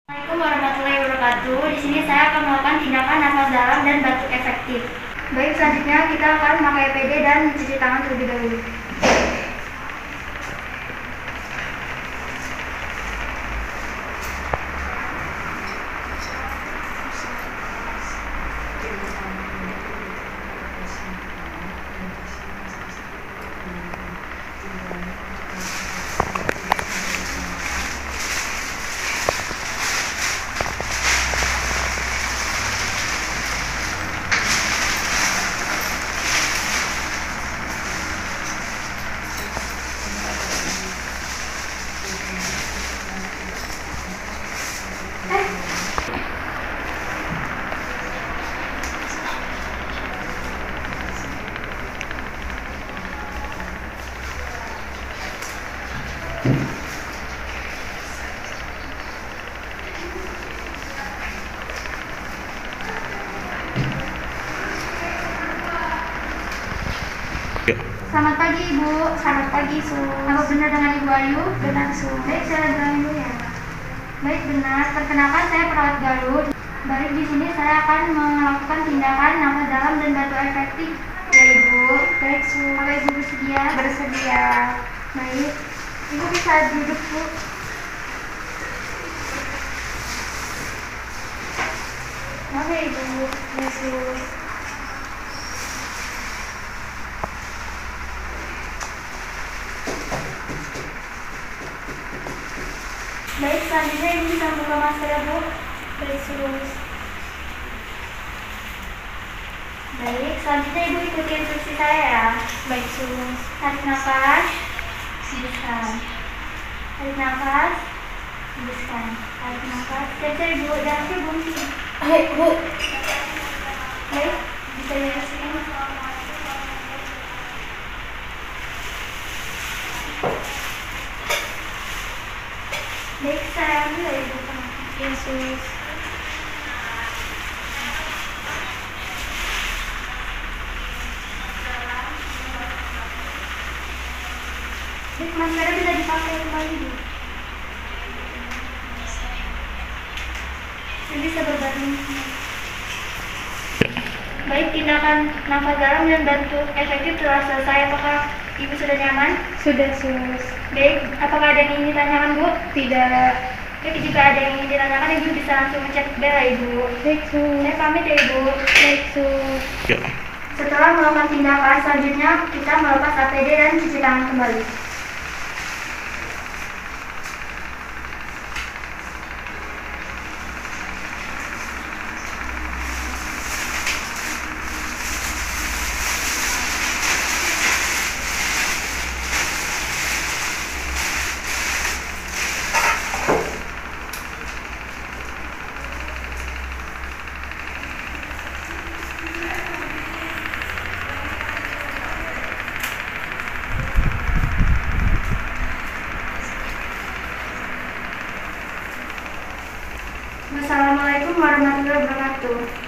Assalamualaikum warahmatullahi wabarakatuh. Di sini saya akan melakukan tindakan nafas dalam dan batuk efektif. Baik, selanjutnya kita akan memakai APD dan mencuci tangan terlebih dahulu. Selamat pagi Ibu. Selamat pagi, Su. Apa benar dengan Ibu Ayu? Benar, Su. Baik, saya bilang dulu ya. Baik, benar. Perkenalkan, saya perawat Garut. Baik, di sini saya akan melakukan tindakan nafas dalam dan batuk efektif ya Ibu. Baik, Su. Apa Ibu bersedia? Bersedia. Baik, Ibu bisa duduk Bu. Oke Ibu. Ya, Su. Baik, selanjutnya Ibu bisa membuka masker ya Bu. Baik, Su. Baik, selanjutnya Ibu ikuti instruksi saya ya. Baik, Su. Tarik nafas, hembuskan. Tarik nafas, hembuskan. Tarik nafas. Siap-siap Ibu, jangan sih bunyi. Baik, Bu. Baik, bisa dihasilkan. Baik, saya ambil ya Ibu. Ya, Su. Baik, maskernya bisa dipakai kembali Bu. Ini bisa berbaring. Baik, tindakan nafas dalam dan batuk efektif telah selesai. Apakah Ibu sudah nyaman? Sudah, Su. Baik, apakah ada yang ingin ditanyakan Bu? Tidak. Baik, jika ada yang ingin ditanyakan Ibu bisa langsung ngecek bel ya Ibu. Baik, Su. Saya pamit ya Ibu. Baik, Su. Setelah melakukan tindakan selanjutnya kita melepas APD dan cuci tangan kembali. Wassalamualaikum warahmatullahi wabarakatuh.